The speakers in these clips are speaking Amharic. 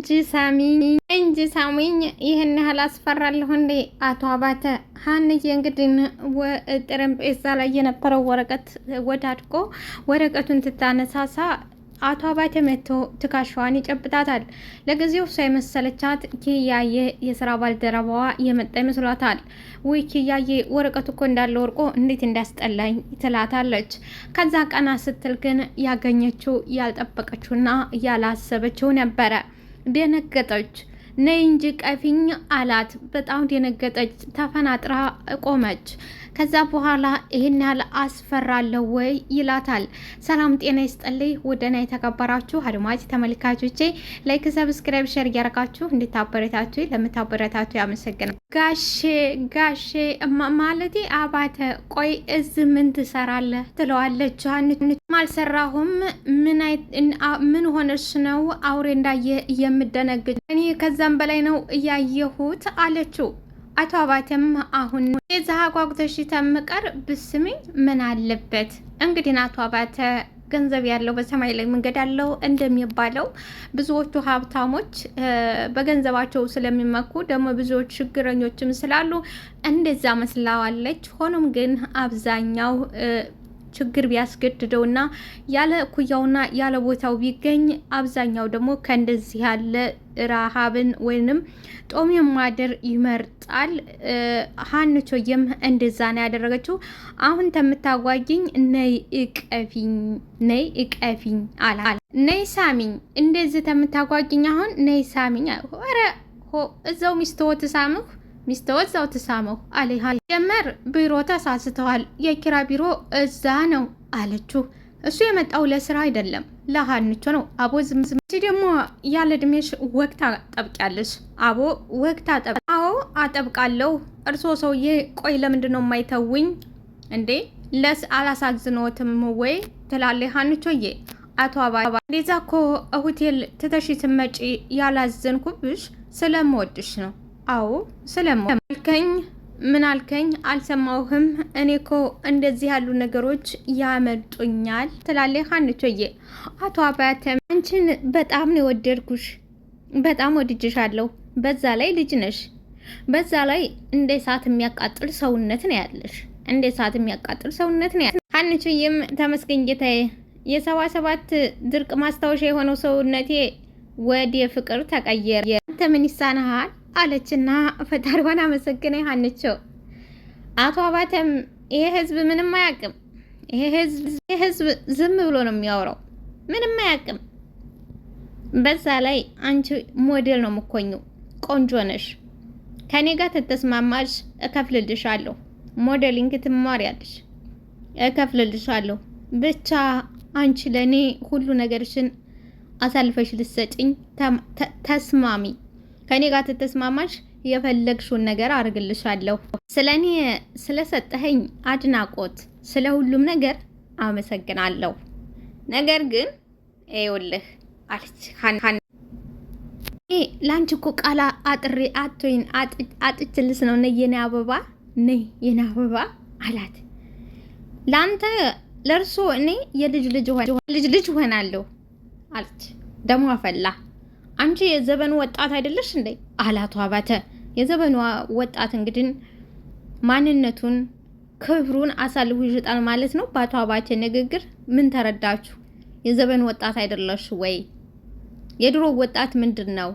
እንጂ ሳሚኝ ይህን ያህል አስፈራለሁ እንዴ? አቶ አባተ ሀንዬ እንግዲህ ጠረጴዛ ላይ የነበረው ወረቀት ወዳድቆ ወረቀቱን ትታነሳሳ አቶ አባተ መጥቶ ትከሻዋን ይጨብጣታል። ለጊዜው እሷ የመሰለቻት ኪያዬ የስራ ባልደረባዋ የመጣ ይመስሏታል። ውይ ኪያዬ ወረቀቱ እኮ እንዳለ ወርቆ እንዴት እንዳስጠላኝ ትላታለች። ከዛ ቀና ስትል ግን ያገኘችው ያልጠበቀችውና ያላሰበችው ነበረ። ደነገጠች። ነይ እንጂ ቀፊኝ አላት። በጣም ደነገጠች። ተፈናጥራ ቆመች። ከዛ በኋላ ይህን ያህል አስፈራለሁ ወይ ይላታል። ሰላም ጤና ይስጥልኝ ውድና የተከበራችሁ አድማጭ ተመልካቾቼ ላይክ፣ ሰብስክራይብ፣ ሸር እያደረጋችሁ እንድታበረታችሁ ለምታበረታችሁ ያመሰግናል። ጋሼ ማለቴ አባተ ቆይ እዚህ ምን ትሰራለህ ትለዋለች። አልሰራሁም ምን ሆነሽ ነው አውሬ እንዳየ የምደነግጥ? እኔ ከዛም በላይ ነው እያየሁት አለችው። አቶ አባተም አሁን የዛ ጓጉተሽ ተምቀር ብስምኝ ምን አለበት? እንግዲህ አቶ አባተ ገንዘብ ያለው በሰማይ ላይ መንገድ አለው እንደሚባለው ብዙዎቹ ሀብታሞች በገንዘባቸው ስለሚመኩ ደግሞ ብዙዎች ችግረኞችም ስላሉ እንደዛ መስላዋለች። ሆኖም ግን አብዛኛው ችግር ቢያስገድደውና ያለ እኩያውና ያለ ቦታው ቢገኝ አብዛኛው ደግሞ ከእንደዚህ ያለ ረሃብን ወይንም ጦም የማደር ይመርጣል። ሀንቾዬም እንደዛ ነው ያደረገችው። አሁን ተምታጓጊኝ ነይ እቀፊኝ አላ ነይ ሳሚኝ፣ እንደዚህ ተምታጓጊኝ አሁን ነይ ሳሚኝ። ኧረ እዛው ሚስትዎት ሳምሁ ሚስተወት ዛው ተሳመው አለ። ጀመር ቢሮ ተሳስተዋል። የኪራ ቢሮ እዛ ነው አለችው። እሱ የመጣው ለስራ አይደለም ለሀንቾ ነው። አቦ ዝም ደግሞ ያለ እድሜሽ ወቅት አጠብቂያለሽ። አቦ ወቅት አዎ አጠብቃለሁ። እርሶ ሰውዬ ቆይ ለምንድን ነው የማይተውኝ እንዴ? ለስ አላሳዝኖትም ወይ ትላለች ሀንቾዬ። አቶ አባ እንደዛ እኮ ሆቴል ትተሽ ስትመጪ ያላዘንኩብሽ ስለምወድሽ ነው። አዎ ስለማልከኝ ምን አልከኝ? አልሰማሁህም። እኔ እኮ እንደዚህ ያሉ ነገሮች ያመጡኛል ትላለች ሀንቾዬ። አቶ አባተ አንቺን በጣም ነው የወደድኩሽ፣ በጣም ወድጅሻለሁ። በዛ ላይ ልጅ ነሽ፣ በዛ ላይ እንደ እሳት የሚያቃጥል ሰውነት ነው ያለሽ፣ እንደ እሳት የሚያቃጥል ሰውነት ነው ያለሽ። ሀንቾዬም ተመስገን ጌታዬ፣ የ77 ድርቅ ማስታወሻ የሆነው ሰውነቴ ወደ ፍቅር ተቀየረ። አንተ ምን ይሳናሃል አለችና ፈጣሪዋን አመሰገነ ሀንቾ። አቶ አባተም ይሄ ህዝብ ምንም አያውቅም፣ ይሄ ህዝብ ዝም ብሎ ነው የሚያወራው፣ ምንም አያውቅም። በዛ ላይ አንቺ ሞዴል ነው የምኮኙ፣ ቆንጆ ነሽ፣ ከኔ ጋር ተተስማማሽ እከፍልልሻለሁ፣ ሞዴሊንግ ትማሪያለሽ፣ እከፍልልሻለሁ። ብቻ አንቺ ለኔ ሁሉ ነገርሽን አሳልፈሽ ልትሰጪኝ ተስማሚ፣ ከኔ ጋር ተተስማማሽ የፈለግሽውን ነገር አድርግልሻለሁ። ስለኔ ስለሰጠኸኝ አድናቆት ስለ ሁሉም ነገር አመሰግናለሁ። ነገር ግን ይኸውልህ አለች ላንቺ እኮ ቃላ አጥሬ አቶይን አጥችልስ ነው ነይ የኔ አበባ ነይ የኔ አበባ አላት። ላንተ ለርሶ እኔ የልጅ ልጅ ሆናለሁ አለች። ደሞ አፈላ። አንቺ የዘበኑ ወጣት አይደለሽ እንዴ አላቱ አባተ። የዘበኑ ወጣት እንግዲህ ማንነቱን ክብሩን አሳልፎ ይሽጣል ማለት ነው። በአቶ አባተ ንግግር ምን ተረዳችሁ? የዘበኑ ወጣት አይደለሽ ወይ? የድሮ ወጣት ምንድነው?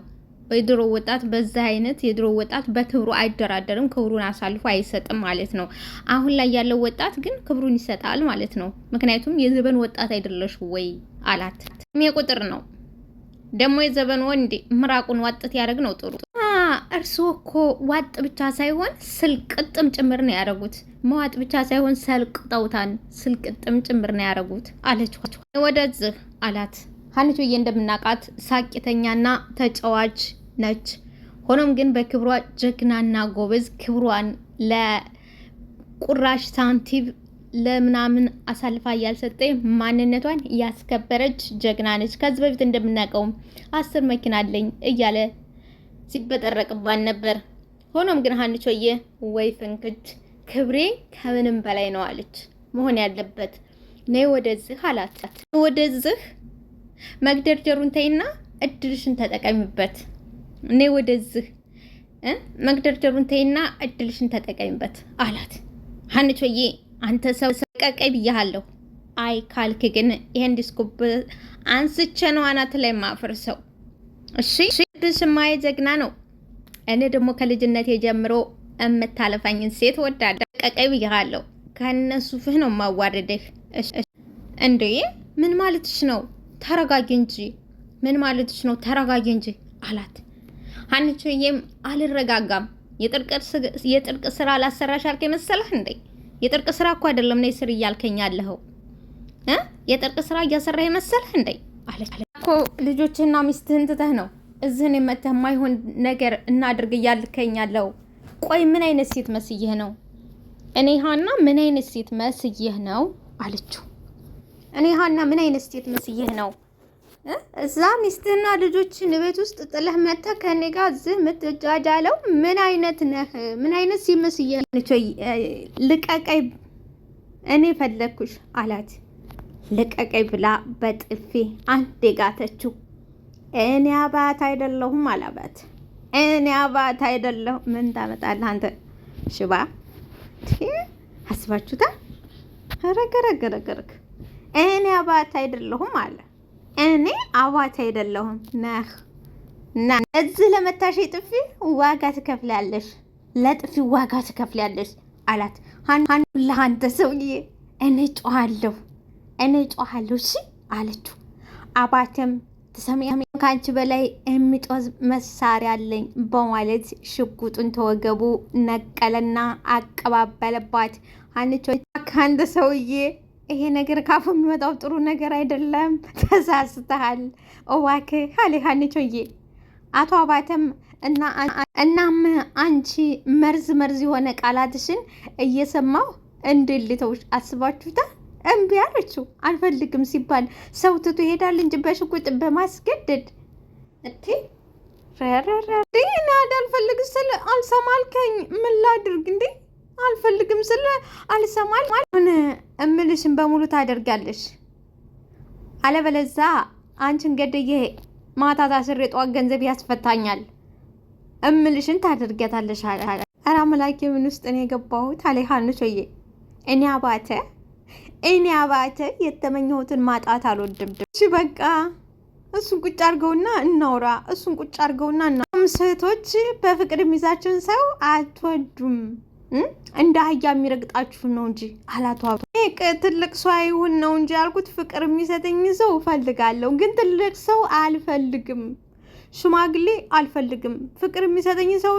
የድሮ ወጣት በዛ አይነት የድሮ ወጣት በክብሩ አይደራደርም፣ ክብሩን አሳልፎ አይሰጥም ማለት ነው። አሁን ላይ ያለው ወጣት ግን ክብሩን ይሰጣል ማለት ነው። ምክንያቱም የዘበኑ ወጣት አይደለሽ ወይ አላት። የቁጥር ነው ደግሞ የዘበኑ ወንድ ምራቁን ዋጥት ያደርግ ነው ጥሩ። እርስዎ እኮ ዋጥ ብቻ ሳይሆን ስልቅጥም ጭምር ነው ያደረጉት። መዋጥ ብቻ ሳይሆን ሰልቅጠውታን ስልቅጥም ጭምር ነው ያደረጉት አለች። ወደዚህ አላት። ሀንቾዬ እንደምናውቃት ሳቂተኛና ተጫዋች ነች። ሆኖም ግን በክብሯ ጀግናና ጎበዝ፣ ክብሯን ለቁራሽ ሳንቲም ለምናምን አሳልፋ ያልሰጠ ማንነቷን ያስከበረች ጀግና ነች። ከዚህ በፊት እንደምናውቀው 10 መኪና አለኝ እያለ ሲበጠረቅባን ነበር። ሆኖም ግን ሀንቾዬ ወይ ፍንክች ክብሬ ከምንም በላይ ነው አለች። መሆን ያለበት ነይ ወደዚህ አላት። ወደዚህ መግደርደሩን ተይና እድልሽን ተጠቀሚበት። እኔ ወደዚህ መግደርደሩን ተይና እድልሽን ተጠቀሚበት አላት። ሀንቾዬ አንተ ሰው ቀቀይ ብያለሁ። አይ ካልክ ግን ይሄን ዲስኩብ አንስቼ ነው አናት ላይ ማፈርሰው። እሺ ብስማይ ጀግና ነው። እኔ ደግሞ ከልጅነቴ ጀምሮ እምታለፋኝን ሴት ወዳዳ ቀቀይ ብያለሁ። ከነሱ ፍህ ነው ማዋረድህ። እንዴ ምን ማለትሽ ነው? ተረጋጊ እንጂ ምን ማለትሽ ነው? ተረጋጊ እንጂ አላት። ሀንቾዬም አልረጋጋም። የጥርቅ ስራ ላሰራሽ አልከኝ መሰለህ እንዴ? የጥርቅ ስራ እኮ አይደለም ነይ ስር እያልከኝ ያለኸው የጥርቅ ስራ እያሰራህ መሰለህ እንዴ አለች እኮ። ልጆችህና ሚስትህን ትተህ ነው እዚህን የመተህ የማይሆን ነገር እናድርግ እያልከኝ ያለው። ቆይ ምን አይነት ሴት መስየህ ነው? እኔ ሀና ምን አይነት ሴት መስየህ ነው አለችው። እኔ ሀና ምን አይነት ሴት መስየህ ነው? እዛ ሚስትህና ልጆችን ቤት ውስጥ ጥለህ መተህ ከኔ ጋር እዚህ የምትጃጃለው ምን አይነት ነህ? ምን አይነት ሴት መስየህ ነው? ልቀቀይ፣ እኔ ፈለግኩሽ አላት። ልቀቀይ ብላ በጥፊ አንዴ ጋተችው። እኔ አባት አይደለሁም አላባት። እኔ አባት አይደለሁ። ምን ታመጣለህ አንተ ሽባ? አስባችሁታ? ረገረገረገረግ እኔ አባት አይደለሁም አለ። እኔ አባት አይደለሁም ነህ እና እዚህ ለመታሽ ጥፊ ዋጋ ትከፍላለሽ፣ ለጥፊ ዋጋ ትከፍላለሽ አላት። አንተ ሰውዬ እኔ ጮሃለሁ እሺ አለችው። አባተም ተሰሚያም ካንቺ በላይ የሚጦዝ መሳሪያ አለኝ በማለት ሽጉጡን ተወገቡ ነቀለና አቀባበለባት። አንቺ አንተ ሰውዬ ይሄ ነገር ካፉ የሚወጣው ጥሩ ነገር አይደለም፣ ተሳስተሃል እባክህ አለ ሀንቾዬ። አቶ አባተም እናም አንቺ መርዝ የሆነ ቃላትሽን እየሰማሁ እንድልተውሽ አስባችሁታል? እምቢ አለችው። አልፈልግም ሲባል ሰው ትቶ ይሄዳል እንጂ በሽጉጥ በማስገደድ እቴ አልፈልግ ስለ አልሰማልከኝ ምን ላድርግ እንዴ? አልፈልግም ስለ አልሰማል ሆነ እምልሽን በሙሉ ታደርጋለሽ፣ አለበለዛ አንቺን ገድዬ ማታ ታስሬ ጠዋት ገንዘብ ያስፈታኛል። እምልሽን ታደርጊያታለሽ አለ። ኧረ አምላኬ ምን ውስጥ ነው የገባሁት አለ ሀንቾዬ። እኔ አባተ የተመኘሁትን ማጣት አልወድም። እሺ በቃ እሱን ቁጭ አድርገውና እናውራ። ሴቶች በፍቅር የሚይዛቸውን ሰው አትወዱም፣ እንደ አህያ የሚረግጣችሁ ነው እንጂ አላቷ። ትልቅ ሰው አይሁን ነው እንጂ ያልኩት ፍቅር የሚሰጠኝ ሰው እፈልጋለሁ፣ ግን ትልቅ ሰው አልፈልግም። ሽማግሌ አልፈልግም። ፍቅር የሚሰጠኝ ሰው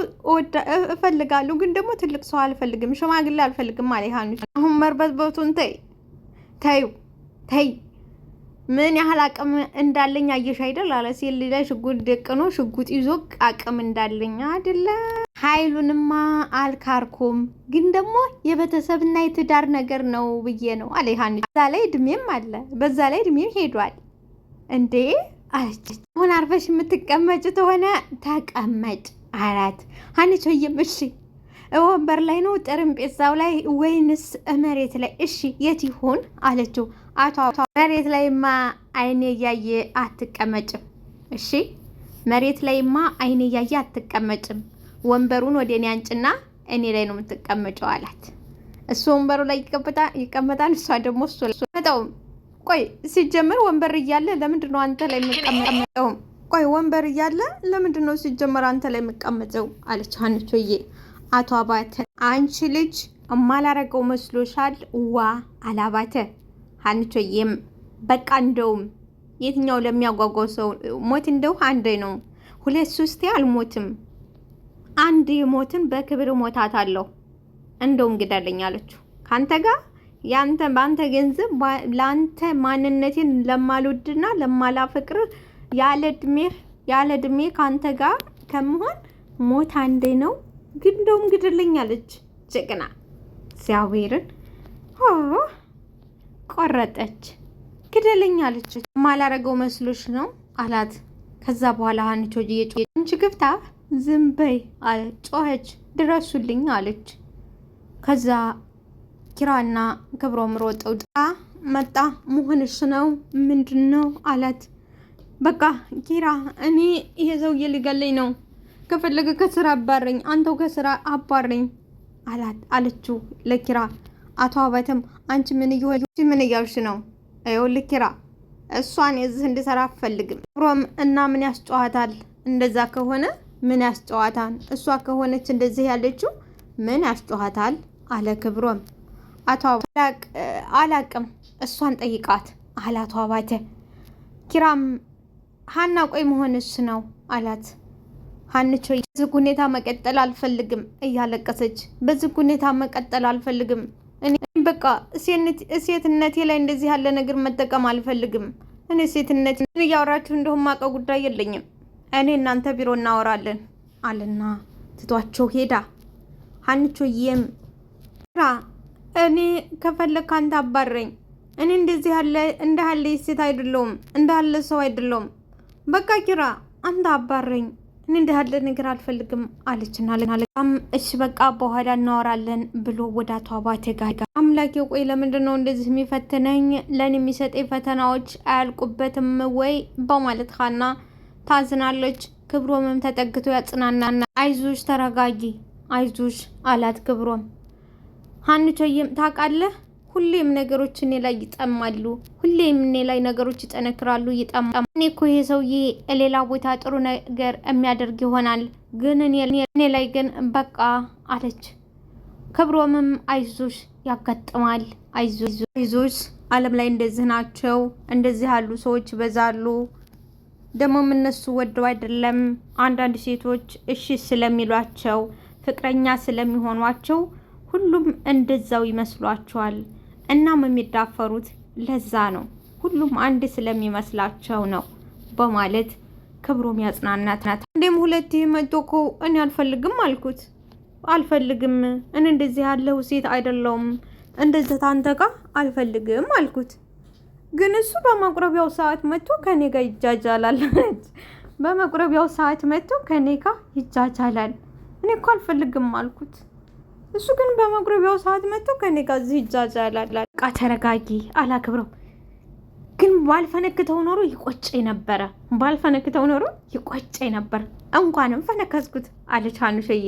እፈልጋለሁ፣ ግን ደግሞ ትልቅ ሰው አልፈልግም፣ ሽማግሌ አልፈልግም አለ ሀኑሽ። አሁን መርበትበቱን ተይ ምን ያህል አቅም እንዳለኝ አየሽ አይደል አለ። ሴት ልጅ ላይ ሽጉጥ ደቅኖ ሽጉጥ ይዞ አቅም እንዳለኝ አይደለ? ኃይሉንማ አልካርኩም፣ ግን ደግሞ የቤተሰብና የትዳር ነገር ነው ብዬ ነው አለ ሀኒቾ። በዛ ላይ እድሜም ሄዷል እንዴ አለች። አሁን አርፈሽ የምትቀመጭ ተሆነ ተቀመጭ አላት ሀኒቾዬም። እሺ ወንበር ላይ ነው ጠረጴዛው ላይ ወይንስ መሬት ላይ? እሺ የት ይሆን አለችው። አቶ መሬት ላይማ አይኔ እያየ አትቀመጭም። እሺ መሬት ላይማ አይኔ እያየ አትቀመጭም። ወንበሩን ወደ እኔ አንጭና እኔ ላይ ነው የምትቀመጨው አላት። እሱ ወንበሩ ላይ ይቀመጣል፣ እሷ ደግሞ እሱ ላይ። ቆይ ሲጀመር ወንበር እያለ ለምንድን ነው አንተ ላይ የምትቀመጠው? ቆይ ወንበር እያለ ለምንድን ነው ሲጀመር አንተ ላይ የምትቀመጠው አለች ሀንቾዬ። አቶ አባተ አንቺ ልጅ እማላረገው መስሎሻል? ዋ አላባተ። ሀንቾዬም በቃ እንደውም የትኛው ለሚያጓጓው ሰው ሞት እንደው አንዴ ነው፣ 2-3 አልሞትም። አንድ ሞትን በክብር ሞታታለሁ። እንደውም ግዳለኝ አለችው። ካንተ ጋር በአንተ ገንዘብ ለአንተ ማንነቴን ለማልወድና ለማላፈቅር ያለ እድሜ ካንተ ጋር ከምሆን ሞት አንዴ ነው፣ ግን እንደውም ግድልኝ አለች። ጀግና እግዚአብሔርን ቆረጠች። ግድልኝ አለች። ማላረገው መስሎሽ ነው አላት። ከዛ በኋላ ሀንቾዬ አንቺ ግፍታ ዝም በይ አለ። ጮኸች። ድረሱልኝ አለች። ከዛ ኪራና ክብሮም ሮጠው መጣ። መሆንሽ ነው ምንድን ነው አላት። በቃ ኪራ እኔ ይሄ ሰውዬ ሊገለኝ ነው፣ ከፈለገ ከስራ አባረኝ፣ አንተው ከስራ አባረኝ አለችው ለኪራ። አቶ አባተም አንቺ ምን እያልሽ ነው? ይኸውልህ ኪራ እሷን የዚህ እንድሰራ አትፈልግም። ክብሮም እና ምን ያስጨዋታል? እንደዛ ከሆነ ምን ያስጨዋታል? እሷ ከሆነች እንደዚህ ያለችው ምን ያስጨዋታል? አለ ክብሮም። አቶ አላቅም እሷን ጠይቃት አለ አቶ አባተ። ኪራም ሀና ቆይ መሆንሽ ነው አላት። ሀንቾ በዚህ ሁኔታ መቀጠል አልፈልግም እያለቀሰች፣ በዚህ ሁኔታ መቀጠል አልፈልግም፣ እኔ በቃ ሴትነቴ ላይ እንደዚህ ያለ ነገር መጠቀም አልፈልግም። እኔ ሴትነት እያወራችሁ እንደሆነ ማውቀው ጉዳይ የለኝም። እኔ እናንተ ቢሮ እናወራለን አለና ትቷቸው ሄዳ። ሀንቾዬም ኪራ እኔ ከፈለክ አንተ አባረኝ፣ እኔ እንደዚህ እንዳለ ሴት አይደለሁም፣ እንዳለ ሰው አይደለሁም። በቃ ኪራ አንተ አባረኝ፣ እኔ እንዳለ ነገር አልፈልግም አለችና እሺ በቃ በኋላ እናወራለን ብሎ ወደ አቶ አባተ ጋር አምላኬ ቆይ ለምንድን ነው እንደዚህ የሚፈትነኝ? ለእኔ የሚሰጠኝ ፈተናዎች አያልቁበትም ወይ በማለት ሀና ታዝናለች። ክብሮምም ተጠግቶ ያጽናናና አይዞሽ ተረጋጊ አይዞሽ አላት ክብሮም። ሀንቾዬም ታውቃለህ ሁሌም ነገሮች እኔ ላይ ይጠማሉ፣ ሁሌም እኔ ላይ ነገሮች ይጠነክራሉ፣ ይጠማሉ። እኔ እኮ ይሄ ሰውዬ ሌላ ቦታ ጥሩ ነገር የሚያደርግ ይሆናል፣ ግን እኔ ላይ ግን በቃ አለች። ክብሮምም አይዞሽ ያጋጥማል፣ አይዞሽ ዓለም ላይ እንደዚህ ናቸው፣ እንደዚህ ያሉ ሰዎች ይበዛሉ። ደግሞም እነሱ ወደው አይደለም፣ አንዳንድ ሴቶች እሺ ስለሚሏቸው ፍቅረኛ ስለሚሆኗቸው ሁሉም እንደዛው ይመስሏቸዋል። እናም የሚዳፈሩት ለዛ ነው፣ ሁሉም አንድ ስለሚመስላቸው ነው በማለት ክብሮም ያጽናናት። እንዴም ሁለቴ መጥቶ እኮ እኔ አልፈልግም አልኩት፣ አልፈልግም፣ እኔ እንደዚህ ያለው ሴት አይደለውም፣ እንደዚህ ታንተ ጋር አልፈልግም አልኩት። ግን እሱ በመቁረቢያው ሰዓት መጥቶ ከኔ ጋር ይጃጃላል። በመቁረቢያው ሰዓት መጥቶ ከኔ ጋር ይጃጃላል። እኔ እኮ አልፈልግም አልኩት። እሱ ግን በመቁረቢያው ሰዓት መጥቶ ከኔ ጋር እዚህ ይጃጃላል። በቃ ተረጋጊ አላክብረው። ግን ባልፈነክተው ኖሮ ይቆጨኝ ነበረ፣ ባልፈነክተው ኖሮ ይቆጨኝ ነበር። እንኳንም ፈነከስኩት አለች ሀኑሽዬ።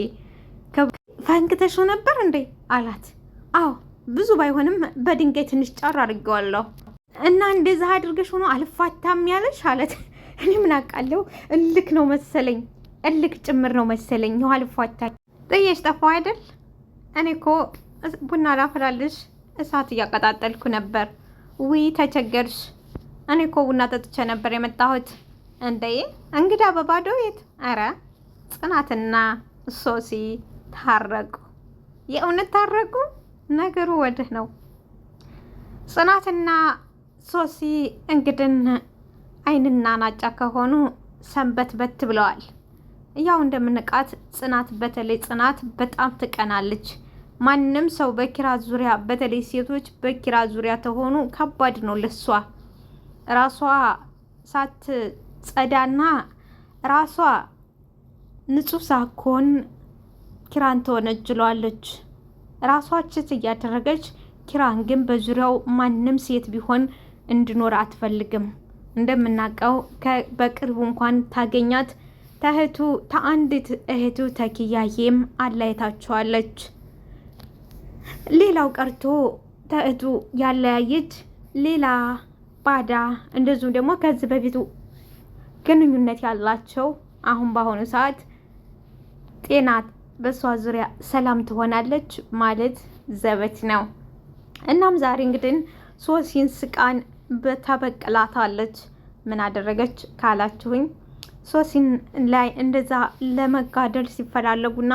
ፈንክተሽው ነበር እንዴ አላት። አዎ ብዙ ባይሆንም በድንጋይ ትንሽ ጫር አድርጌዋለሁ። እና እንደዛ አድርገሽ ሆኖ አልፋታም ያለሽ አለት። እኔ ምን አውቃለሁ፣ እልክ ነው መሰለኝ፣ እልክ ጭምር ነው መሰለኝ። ይኸው አልፋታ ጥዬሽ ጠፋሁ አይደል? እኔ እኮ ቡና ላፈላልሽ እሳት እያቀጣጠልኩ ነበር። ውይ ተቸገርሽ። እኔ እኮ ቡና ጠጥቼ ነበር የመጣሁት። እንዴ እንግዳ በባዶ ቤት? አረ ጽናትና ሶሲ ታረቁ። የእውነት ታረቁ። ነገሩ ወድህ ነው። ጽናትና ሶሲ እንግድን አይንና ናጫ ከሆኑ ሰንበት በት ብለዋል። ያው እንደምንቃት ጽናት፣ በተለይ ጽናት በጣም ትቀናለች። ማንም ሰው በኪራ ዙሪያ፣ በተለይ ሴቶች በኪራ ዙሪያ ተሆኑ ከባድ ነው ለሷ። ራሷ ሳትጸዳና ራሷ ንጹህ ሳትሆን ኪራን ትወነጅለዋለች። ራሷ ችት እያደረገች ኪራን ግን በዙሪያው ማንም ሴት ቢሆን እንዲኖር አትፈልግም። እንደምናውቀው በቅርቡ እንኳን ታገኛት ተአንዲት እህቱ ተኪያዬም አለያይታቸዋለች። ሌላው ቀርቶ ተእህቱ ያለያየች ሌላ ባዳ፣ እንደዚሁም ደግሞ ከዚህ በፊቱ ግንኙነት ያላቸው አሁን በአሁኑ ሰዓት ጤና በሷ ዙሪያ ሰላም ትሆናለች ማለት ዘበት ነው። እናም ዛሬ እንግዲህ ሶሲን ስቃን ተበቅላታለች። ምን አደረገች ካላችሁኝ ሶሲን ላይ እንደዛ ለመጋደል ሲፈላለጉና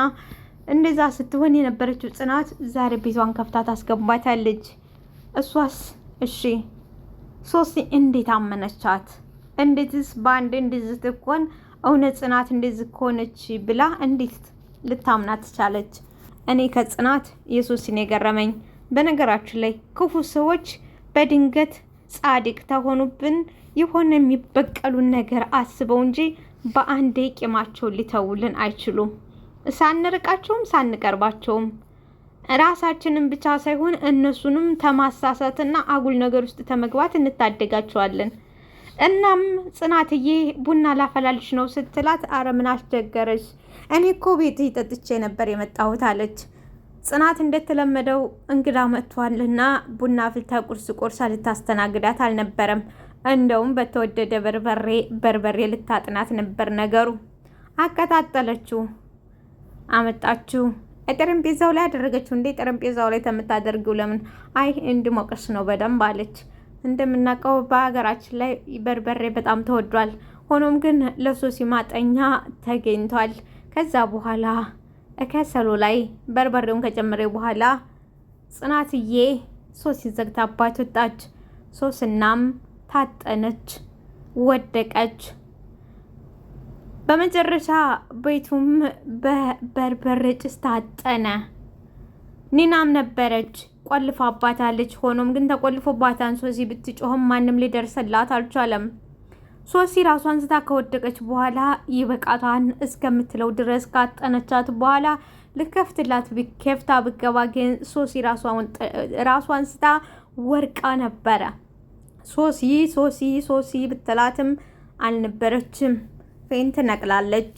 እንደዛ ስትሆን የነበረችው ጽናት ዛሬ ቤቷን ከፍታ ታስገባታለች። እሷስ እሺ ሶሲ እንዴት አመነቻት? እንዴትስ በአንድ እንደዚህ ትኮን? እውነት ጽናት እንደዚህ ከሆነች ብላ እንዴት ልታምናት ቻለች? እኔ ከጽናት የሶሲን የገረመኝ በነገራችን ላይ ክፉ ሰዎች በድንገት ጻድቅ ተሆኑብን የሆነ የሚበቀሉን ነገር አስበው እንጂ በአንዴ ቂማቸውን ሊተውልን አይችሉም። ሳንርቃቸውም ሳንቀርባቸውም ራሳችንን ብቻ ሳይሆን እነሱንም ተማሳሳትና አጉል ነገር ውስጥ ተመግባት እንታደጋቸዋለን። እናም ጽናትዬ ቡና ላፈላልሽ ነው ስትላት፣ አረ ምን አስቸገረሽ? እኔ እኮ ቤት ጠጥቼ ነበር የመጣሁት አለች። ጽናት እንደተለመደው እንግዳ መጥቷልና ቡና ፍልታ ቁርስ ቆርሳ ልታስተናግዳት አልነበረም። እንደውም በተወደደ በርበሬ ልታጥናት ነበር ነገሩ። አቀጣጠለችው፣ አመጣችው ጠረጴዛው ላይ አደረገችው። እንዴ ጠረጴዛው ላይ ከምታደርጊው ለምን? አይ እንዲሞቅስ ነው በደንብ አለች። እንደምናውቀው በሀገራችን ላይ በርበሬ በጣም ተወዷል። ሆኖም ግን ለሶሲ ማጠኛ ተገኝቷል። ከዛ በኋላ ከሰሉ ላይ በርበሬውን ከጨመረ በኋላ ጽናትዬ ሶሲ ዘግታባት ወጣች። ሶስናም ታጠነች፣ ወደቀች። በመጨረሻ ቤቱም በበርበሬ ጭስ ታጠነ። ኒናም ነበረች ቆልፋባታለች። ሆኖም ግን ተቆልፎባታን ሶሲ ብትጮህም ማንም ሊደርስላት አልቻለም። ሶሲ ራሷን ስታ ከወደቀች በኋላ ይበቃቷን እስከምትለው ድረስ ካጠነቻት በኋላ ልከፍትላት ከፍታ ብገባ ግን ሶሲ ራሷን ስታ ወርቃ ነበረ። ሶሲ ብትላትም አልነበረችም፣ ፌንት ነቅላለች።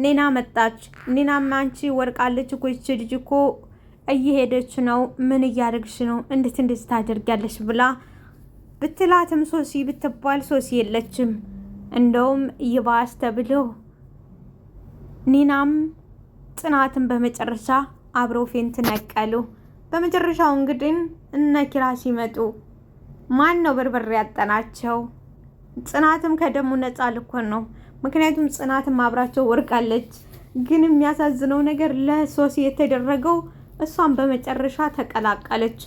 ኒና መጣች። ኒናም አንቺ ወርቃለች እኮ ይች ልጅ እኮ እየሄደች ነው፣ ምን እያደረግሽ ነው? እንዴት ታደርጊያለሽ? ብላ ብትላትም ሶሲ ብትባል ሶሲ የለችም። እንደውም ይባስ ተብለው ኒናም ጽናትን በመጨረሻ አብረው ፌንት ነቀሉ። በመጨረሻው እንግዲህ እነ ኪራ ሲመጡ ማን ነው በርበሬ ያጠናቸው? ጽናትም ከደሙ ነፃ ልኮን ነው። ምክንያቱም ጽናትም አብራቸው ወርቃለች። ግን የሚያሳዝነው ነገር ለሶሲ የተደረገው እሷን በመጨረሻ ተቀላቀለች።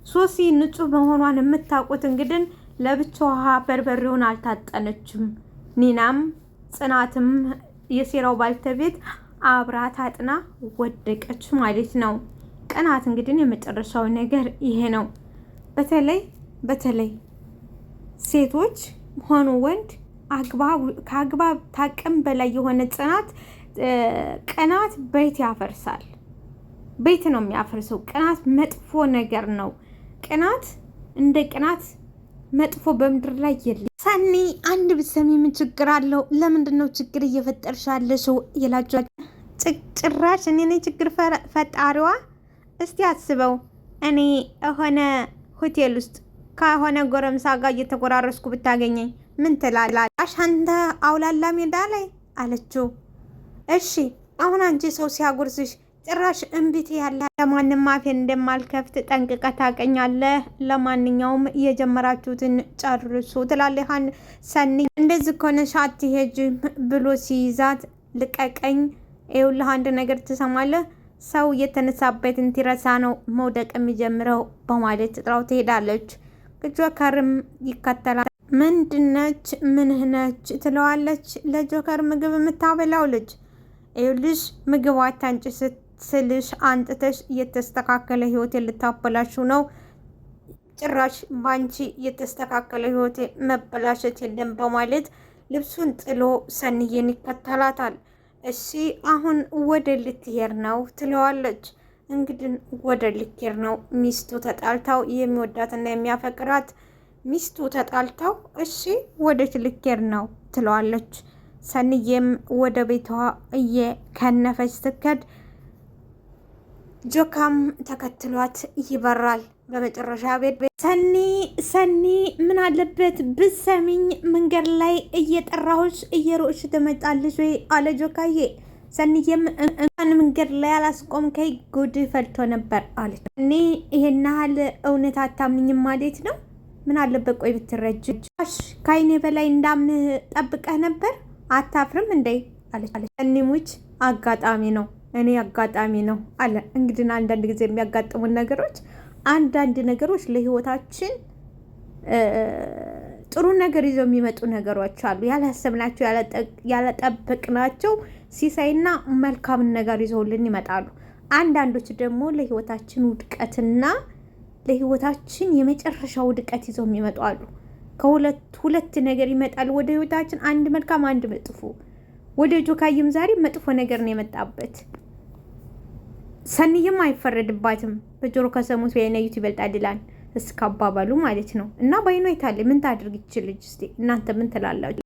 ሶሲ ንጹህ መሆኗን የምታውቁት እንግዲህ ለብቻዋ በርበሬውን አልታጠነችም። ኒናም ጽናትም የሴራው ባልተቤት አብራት አጥና ወደቀች ማለት ነው። ቅናት እንግዲህ የመጨረሻው ነገር ይሄ ነው። በተለይ ሴቶች ሆኑ ወንድ ከአግባብ ታቅም በላይ የሆነ ቅናት ቤት ያፈርሳል። ቤት ነው የሚያፈርሰው። ቅናት መጥፎ ነገር ነው። ቅናት እንደ ቅናት መጥፎ በምድር ላይ የለም። ሰኒ አንድ ብትሰሚ ምን ችግር አለው? ለምንድን ነው ችግር እየፈጠርሻለሽው? ይላቸዋል። ጭራሽ እኔ ነኝ ችግር ፈጣሪዋ? እስቲ አስበው፣ እኔ የሆነ ሆቴል ውስጥ ከሆነ ጎረምሳ ጋር እየተጎራረስኩ ብታገኘኝ ምን ትላለሽ? አንተ አውላላ ሜዳ ላይ አለችው። እሺ አሁን አንቺ ሰው ሲያጎርስሽ ጭራሽ እምቢት ያለ ለማንም አፌን እንደማልከፍት ጠንቅቀህ ታውቀኛለህ። ለማንኛውም የጀመራችሁትን ጨርሱ ትላለህ ሰኒ። እንደዚህ ከሆነሽ አትሄጂም ብሎ ሲይዛት ልቀቀኝ፣ ይኸውልህ አንድ ነገር ትሰማለህ፣ ሰው የተነሳበትን ትረሳ ነው መውደቅ የሚጀምረው በማለት ጥራው ትሄዳለች። ጆከርም ይከተላል። ምንድነች ምንህ ነች ትለዋለች። ለጆከር ምግብ የምታበላው ልጅ ይኸውልሽ ምግብ አታንጭ ስልሽ አንጥተሽ የተስተካከለ ህይወቴ ልታበላሹ ነው። ጭራሽ ባንቺ የተስተካከለ ህይወቴ መበላሸት የለም በማለት ልብሱን ጥሎ ሰንዬን ይከተላታል። እሺ አሁን ወደ ልትሄድ ነው ትለዋለች። እንግዲህ ወደ ልትሄድ ነው። ሚስቱ ተጣልታው የሚወዳትና የሚያፈቅራት ሚስቱ ተጣልታው እሺ ወደ ልትሄድ ነው ትለዋለች። ሰንዬም ወደ ቤቷ እየከነፈች ስትከድ ጆካም ተከትሏት ይበራል። በመጨረሻ ቤት ሰኒ ምን አለበት ብትሰሚኝ መንገድ ላይ እየጠራሁሽ እየሮጥሽ ትመጣለሽ ወይ አለ ጆካዬ። ሰኒዬም እንኳን መንገድ ላይ አላስቆምከኝ ጉድ ፈልቶ ነበር አለች። እኔ ይሄን ያህል እውነት አታምኝም ማለት ነው? ምን አለበት ቆይ ብትረጅ ከአይኔ በላይ እንዳምን ጠብቀህ ነበር አታፍርም እንዴ አለች። ሰኒሙች አጋጣሚ ነው እኔ አጋጣሚ ነው አለ። እንግዲህ አንዳንድ ጊዜ የሚያጋጥሙን ነገሮች አንዳንድ ነገሮች ለህይወታችን ጥሩ ነገር ይዘው የሚመጡ ነገሮች አሉ። ያላሰብናቸው ያለጠበቅናቸው ሲሳይና መልካምን ነገር ይዘውልን ይመጣሉ። አንዳንዶች ደግሞ ለህይወታችን ውድቀትና ለህይወታችን የመጨረሻ ውድቀት ይዘው የሚመጡ አሉ። ሁለት ነገር ይመጣል ወደ ህይወታችን፣ አንድ መልካም አንድ መጥፎ። ወደ ጆካይም ዛሬ መጥፎ ነገር ነው የመጣበት። ሰኒይም አይፈረድባትም። በጆሮ ከሰሙት በየነዩት ይበልጣል ይላል። እስካባባሉ ማለት ነው። እና በይኖ ይታለ ምን ታድርግ ይችል ልጅ? እስቲ እናንተ ምን ትላላችሁ?